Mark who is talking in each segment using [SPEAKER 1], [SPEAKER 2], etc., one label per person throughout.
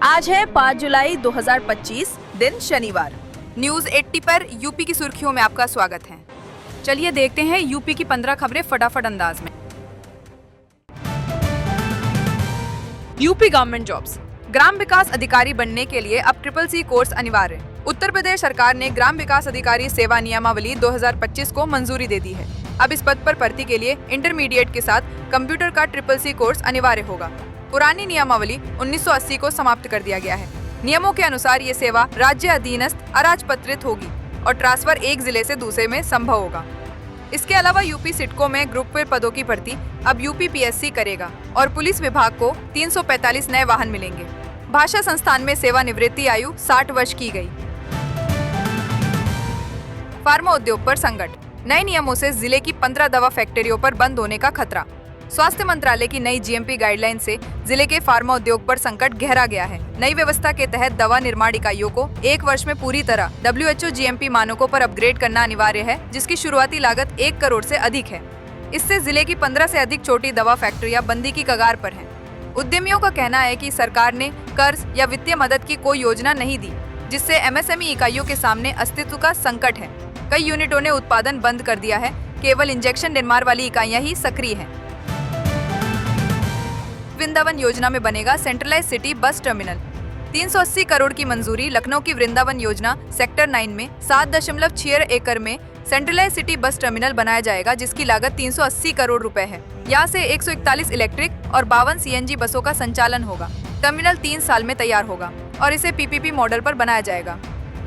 [SPEAKER 1] आज है 5 जुलाई 2025, दिन शनिवार।
[SPEAKER 2] न्यूज 80 पर यूपी की सुर्खियों में आपका स्वागत है। चलिए देखते हैं यूपी की 15 खबरें फटाफट अंदाज में। UP government jobs. ग्राम विकास अधिकारी बनने के लिए अब CCC कोर्स अनिवार्य। उत्तर प्रदेश सरकार ने ग्राम विकास अधिकारी सेवा नियमावली 2025 को मंजूरी दे दी है। अब इस पद पर भर्ती के लिए इंटरमीडिएट के साथ कंप्यूटर का CCC कोर्स अनिवार्य होगा। पुरानी नियमावली 1980 को समाप्त कर दिया गया है। नियमों के अनुसार ये सेवा राज्य अधीनस्थ अराजपत्रित होगी और ट्रांसफर एक जिले से दूसरे में संभव होगा। इसके अलावा यूपी सिडको में ग्रुप ए पदों की भर्ती अब यूपी PSC करेगा और पुलिस विभाग को 345 नए वाहन मिलेंगे। भाषा संस्थान में सेवानिवृत्ति आयु 60 वर्ष की गई। फार्मा उद्योग पर संकट। नए नियमों से जिले की 15 दवा फैक्ट्रियों पर बंद होने का खतरा। स्वास्थ्य मंत्रालय की नई GMP गाइडलाइन से जिले के फार्मा उद्योग पर संकट गहरा गया है। नई व्यवस्था के तहत दवा निर्माण इकाइयों को 1 वर्ष में पूरी तरह WHO GMP मानकों पर अपग्रेड करना अनिवार्य है, जिसकी शुरुआती लागत 1 करोड़ से अधिक है। इससे जिले की 15 से अधिक छोटी दवा फैक्ट्रियां बंदी की कगार पर हैं। उद्यमियों का कहना है कि सरकार ने कर्ज या वित्तीय मदद की कोई योजना नहीं दी, जिससे MSME इकाइयों के सामने अस्तित्व का संकट है। कई यूनिटों ने उत्पादन बंद कर दिया है, केवल इंजेक्शन निर्माण वाली इकाइयां ही सक्रिय हैं। वृंदावन योजना में बनेगा centralize city bus terminal. 380 crore की मंजूरी। लखनऊ की वृंदावन योजना सेक्टर 9 में 7.6 एकड़ में सेंट्रलाइज सिटी बस टर्मिनल बनाया जाएगा, जिसकी लागत 380 करोड़ रुपए है। यहाँ से 141 इलेक्ट्रिक और 52 CNG बसों का संचालन होगा। टर्मिनल 3 साल में तैयार होगा और इसे PPP मॉडल पर बनाया जाएगा।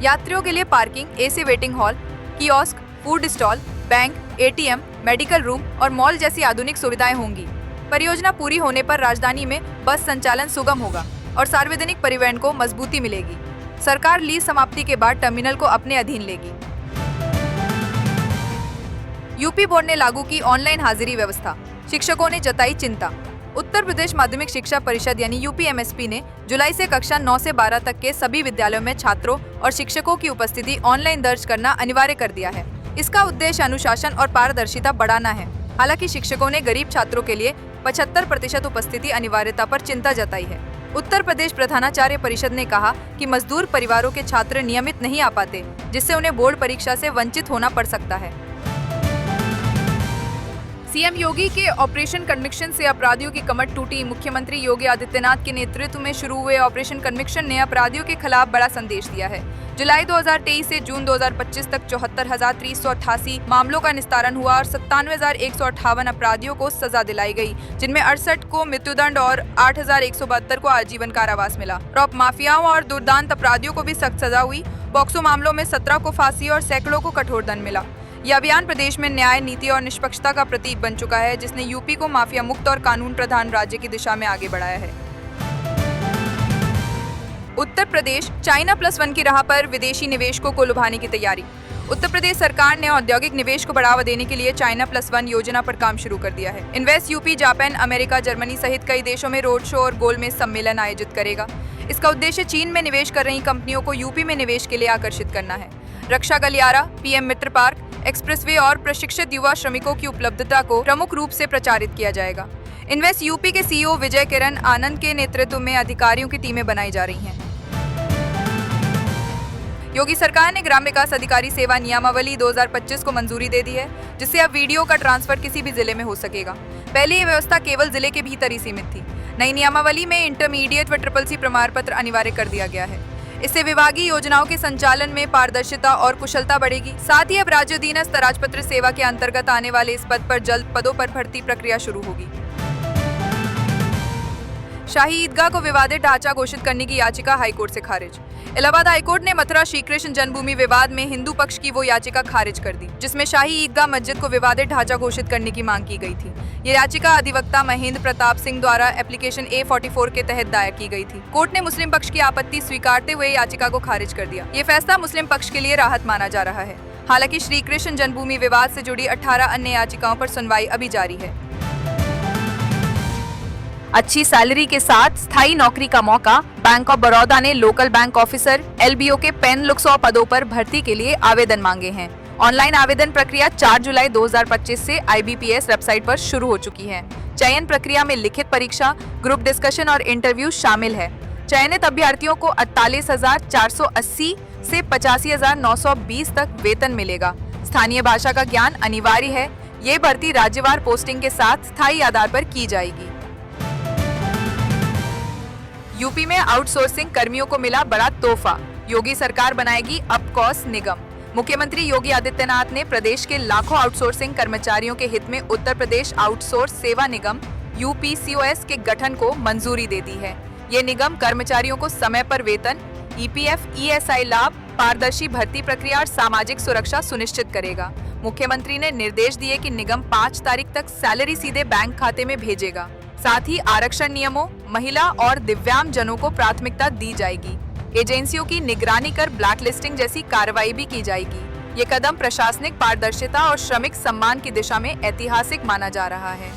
[SPEAKER 2] यात्रियों के लिए parking, AC waiting hall, kiosk, food stall, bank, ATM, medical room और मॉल जैसी आधुनिक सुविधाएं होंगी। परियोजना पूरी होने पर राजधानी में बस संचालन सुगम होगा और सार्वजनिक परिवहन को मजबूती मिलेगी। सरकार लीज समाप्ति के बाद टर्मिनल को अपने अधीन लेगी। यूपी बोर्ड ने लागू की ऑनलाइन हाजिरी व्यवस्था। शिक्षकों ने जताई चिंता। उत्तर प्रदेश माध्यमिक शिक्षा परिषद यानी UPMSP ने जुलाई से कक्षा 9 से 12 तक के सभी विद्यालयों में छात्रों और शिक्षकों की उपस्थिति ऑनलाइन दर्ज करना अनिवार्य कर दिया है। इसका उद्देश्य अनुशासन और पारदर्शिता बढ़ाना है। हालांकि शिक्षकों ने गरीब छात्रों के लिए 75% उपस्थिति अनिवार्यता पर चिंता जताई है। उत्तर प्रदेश प्रधानाचार्य परिषद ने कहा कि मजदूर परिवारों के छात्र नियमित नहीं आ पाते, जिससे उन्हें बोर्ड परीक्षा से वंचित होना पड़ सकता है। CM योगी के ऑपरेशन कन्विक्शन से अपराधियों की कमर टूटी। मुख्यमंत्री योगी आदित्यनाथ के नेतृत्व में शुरू हुए ऑपरेशन कन्विक्शन ने अपराधियों के खिलाफ बड़ा संदेश दिया है। जुलाई 2023 से जून 2025 तक 74,388 मामलों का निस्तारण हुआ और 97,158 अपराधियों को सजा दिलाई गई, जिनमें 68 को मृत्युदंड और 8,172 को आजीवन कारावास मिला। रॉप माफियाओं और दुर्दांत अपराधियों को भी सख्त सजा हुई। पॉक्सो मामलों में 17 को फांसी और सैकड़ों को कठोर दंड मिला। यह अभियान प्रदेश में न्याय, नीति और निष्पक्षता का प्रतीक बन चुका है, जिसने यूपी को माफिया मुक्त और कानून प्रधान राज्य की दिशा में आगे बढ़ाया है। उत्तर प्रदेश चाइना +1 की राह पर विदेशी निवेशकों को लुभाने की तैयारी। उत्तर प्रदेश सरकार ने औद्योगिक निवेश को बढ़ावा देने के लिए चाइना +1 योजना पर काम शुरू कर दिया है। Invest UP Japan, America, Germany सहित कई देशों में रोड शो और गोलमेज सम्मेलन आयोजित करेगा। इसका उद्देश्य चीन में निवेश कर रही कंपनियों को यूपी में निवेश के लिए आकर्षित करना है। रक्षा गलियारा, PM मित्र पार्क, एक्सप्रेसवे और प्रशिक्षित युवा श्रमिकों की उपलब्धता को प्रमुख रूप से प्रचारित किया जाएगा। इन्वेस्ट यूपी के CEO विजय किरण आनंद के नेतृत्व में अधिकारियों की टीमें बनाई जा रही हैं। योगी सरकार ने ग्राम विकास अधिकारी सेवा नियमावली 2025 को मंजूरी दे दी है, जिससे अब वीडियो का ट्रांसफर किसी भी जिले में हो सकेगा। पहले ये व्यवस्था केवल जिले के भीतर ही सीमित थी। नई नियमावली में इंटरमीडिएट व CCC प्रमाण पत्र अनिवार्य कर दिया गया है। इससे विभागीय योजनाओं के संचालन में पारदर्शिता और कुशलता बढ़ेगी। साथ ही अब राज्य अधीनस्थ राजपत्र सेवा के अंतर्गत आने वाले इस पद पर जल्द पदों पर भर्ती प्रक्रिया शुरू होगी। शाही ईदगाह को विवादित ढांचा घोषित करने की याचिका हाईकोर्ट से खारिज। इलाहाबाद हाईकोर्ट ने मथुरा श्री कृष्ण जन्मभूमि विवाद में हिंदू पक्ष की वो याचिका खारिज कर दी, जिसमें शाही ईदगाह मस्जिद को विवादित ढांचा घोषित करने की मांग की गई थी। ये याचिका अधिवक्ता महेंद्र प्रताप सिंह द्वारा एप्लीकेशन A44 के तहत दायर की गई थी। कोर्ट ने मुस्लिम पक्ष की आपत्ति स्वीकारते हुए याचिका को खारिज कर दिया। ये फैसला मुस्लिम पक्ष के लिए राहत माना जा रहा है। हालांकि श्री कृष्ण जन्मभूमि विवाद से जुड़ी 18 अन्य याचिकाओं पर सुनवाई अभी जारी है। अच्छी सैलरी के साथ स्थायी नौकरी का मौका। बैंक ऑफ बड़ौदा ने लोकल बैंक ऑफिसर LBO के PEN-100 पदों पर भर्ती के लिए आवेदन मांगे हैं। ऑनलाइन आवेदन प्रक्रिया 4 जुलाई 2025 से IBPS वेबसाइट पर शुरू हो चुकी है। चयन प्रक्रिया में लिखित परीक्षा, ग्रुप डिस्कशन और इंटरव्यू शामिल है। चयनित अभ्यर्थियों को 48,480 से 85,920 तक वेतन मिलेगा। स्थानीय भाषा का ज्ञान अनिवार्य है। ये भर्ती राज्यवार पोस्टिंग के साथ स्थायी आधार पर की जाएगी। यूपी में आउटसोर्सिंग कर्मियों को मिला बड़ा तोहफा। योगी सरकार बनाएगी अपकॉस निगम। मुख्यमंत्री योगी आदित्यनाथ ने प्रदेश के लाखों आउटसोर्सिंग कर्मचारियों के हित में उत्तर प्रदेश आउटसोर्स सेवा निगम UPCOS के गठन को मंजूरी दे दी है। ये निगम कर्मचारियों को समय पर वेतन, EPF, ESI लाभ, पारदर्शी भर्ती प्रक्रिया और सामाजिक सुरक्षा सुनिश्चित करेगा। मुख्यमंत्री ने निर्देश दिए कि निगम 5 तारीख तक सैलरी सीधे बैंक खाते में भेजेगा। साथ ही आरक्षण नियमों, महिला और दिव्यांग जनों को प्राथमिकता दी जाएगी। एजेंसियों की निगरानी कर ब्लैकलिस्टिंग जैसी कार्रवाई भी की जाएगी। ये कदम प्रशासनिक पारदर्शिता और श्रमिक सम्मान की दिशा में ऐतिहासिक माना जा रहा है।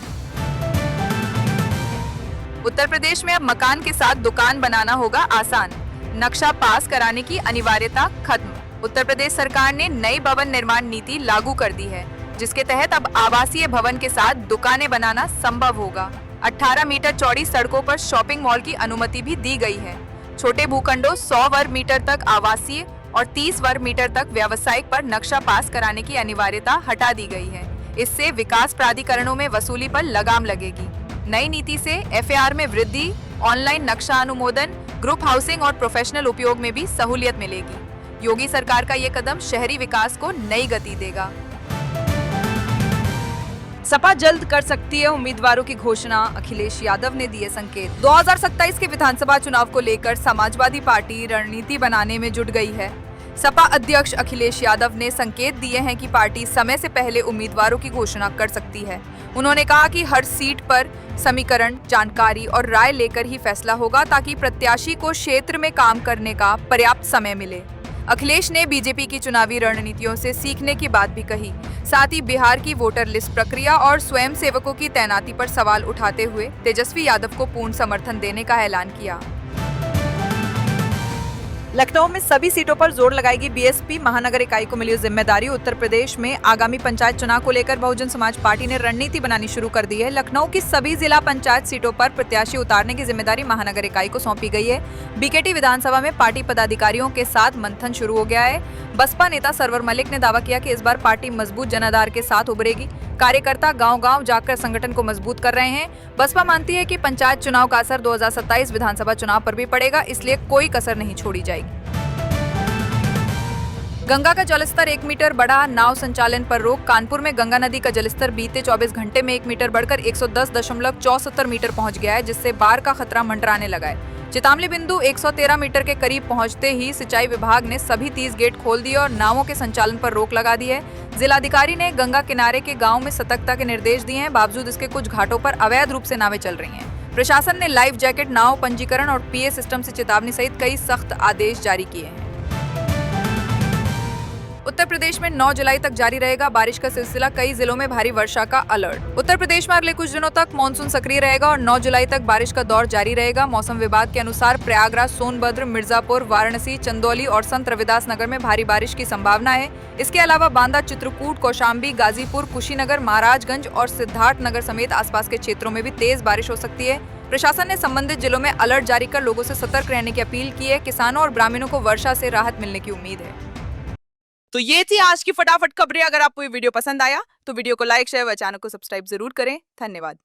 [SPEAKER 2] उत्तर प्रदेश में अब मकान के साथ दुकान बनाना होगा आसान। नक्शा पास कराने की अनिवार्यता खत्म। उत्तर प्रदेश सरकार ने नई भवन निर्माण नीति लागू कर दी है, जिसके तहत अब आवासीय भवन के साथ दुकानें बनाना संभव होगा। 18 मीटर चौड़ी सड़कों पर शॉपिंग मॉल की अनुमति भी दी गई है। छोटे भूखंडों 100 वर्ग मीटर तक आवासीय और 30 वर्ग मीटर तक व्यावसायिक पर नक्शा पास कराने की अनिवार्यता हटा दी गई है। इससे विकास प्राधिकरणों में वसूली पर लगाम लगेगी। नई नीति से FAR में वृद्धि, ऑनलाइन नक्शा अनुमोदन, ग्रुप हाउसिंग और प्रोफेशनल उपयोग में भी सहूलियत मिलेगी। योगी सरकार का ये कदम शहरी विकास को नई गति देगा।
[SPEAKER 1] सपा जल्द कर सकती है उम्मीदवारों की घोषणा, अखिलेश यादव ने दिए संकेत। 2027 के विधानसभा चुनाव को लेकर समाजवादी पार्टी रणनीति बनाने में जुट गई है। सपा अध्यक्ष अखिलेश यादव ने संकेत दिए हैं कि पार्टी समय से पहले उम्मीदवारों की घोषणा कर सकती है। उन्होंने कहा कि हर सीट पर समीकरण, जानकारी और राय लेकर ही फैसला होगा, ताकि प्रत्याशी को क्षेत्र में काम करने का पर्याप्त समय मिले। अखिलेश ने बीजेपी की चुनावी रणनीतियों से सीखने की बात भी कही। साथ ही बिहार की वोटर लिस्ट प्रक्रिया और स्वयंसेवकों की तैनाती पर सवाल उठाते हुए तेजस्वी यादव को पूर्ण समर्थन देने का ऐलान किया। लखनऊ में सभी सीटों पर जोर लगाएगी BSP। महानगर इकाई को मिली जिम्मेदारी। उत्तर प्रदेश में आगामी पंचायत चुनाव को लेकर बहुजन समाज पार्टी ने रणनीति बनानी शुरू कर दी है। लखनऊ की सभी जिला पंचायत सीटों पर प्रत्याशी उतारने की जिम्मेदारी महानगर इकाई को सौंपी गई है। BKT विधानसभा में पार्टी पदाधिकारियों के साथ मंथन शुरू हो गया है। बसपा नेता सरवर मलिक ने दावा किया कि इस बार पार्टी मजबूत जनाधार के साथ उभरेगी। कार्यकर्ता गांव-गांव जाकर संगठन को मजबूत कर रहे हैं। बसपा मानती है कि पंचायत चुनाव का असर 2027 विधानसभा चुनाव पर भी पड़ेगा, इसलिए कोई कसर नहीं छोड़ी जाएगी। गंगा का जलस्तर 1 मीटर बढ़ा, नाव संचालन पर रोक। कानपुर में गंगा नदी का जलस्तर बीते 24 घंटे में 1 मीटर बढ़कर 110.74 मीटर पहुंच गया है, जिससे बाढ़ का खतरा मंडराने लगा है। चितामली बिंदु 113 मीटर के करीब पहुंचते ही सिंचाई विभाग ने सभी 30 गेट खोल दिए और नावों के संचालन पर रोक लगा दी है। जिलाधिकारी ने गंगा किनारे के गाँव में सतर्कता के निर्देश दिए हैं। बावजूद इसके कुछ घाटों पर अवैध रूप से नावें चल रही हैं। प्रशासन ने लाइफ जैकेट, नाव पंजीकरण और PA सिस्टम से चेतावनी सहित कई सख्त आदेश जारी किए हैं। उत्तर प्रदेश में 9 जुलाई तक जारी रहेगा बारिश का सिलसिला। कई जिलों में भारी वर्षा का अलर्ट। उत्तर प्रदेश में अगले कुछ दिनों तक मानसून सक्रिय रहेगा और 9 जुलाई तक बारिश का दौर जारी रहेगा। मौसम विभाग के अनुसार प्रयागराज, सोनभद्र, मिर्जापुर, वाराणसी, चंदौली और संत रविदास नगर में भारी बारिश की संभावना है। इसके अलावा बांदा, चित्रकूट, कौशाम्बी, गाजीपुर, कुशीनगर, महाराजगंज और सिद्धार्थ नगर समेत आसपास के क्षेत्रों में भी तेज बारिश हो सकती है। प्रशासन ने संबंधित जिलों में अलर्ट जारी कर लोगों से सतर्क रहने की अपील की है। किसानों और ग्रामीणों को वर्षा से राहत मिलने की उम्मीद है। तो ये थी आज की फटाफट खबरें। अगर आपको ये वीडियो पसंद आया तो वीडियो को लाइक, शेयर व चैनल को सब्सक्राइब जरूर करें। धन्यवाद।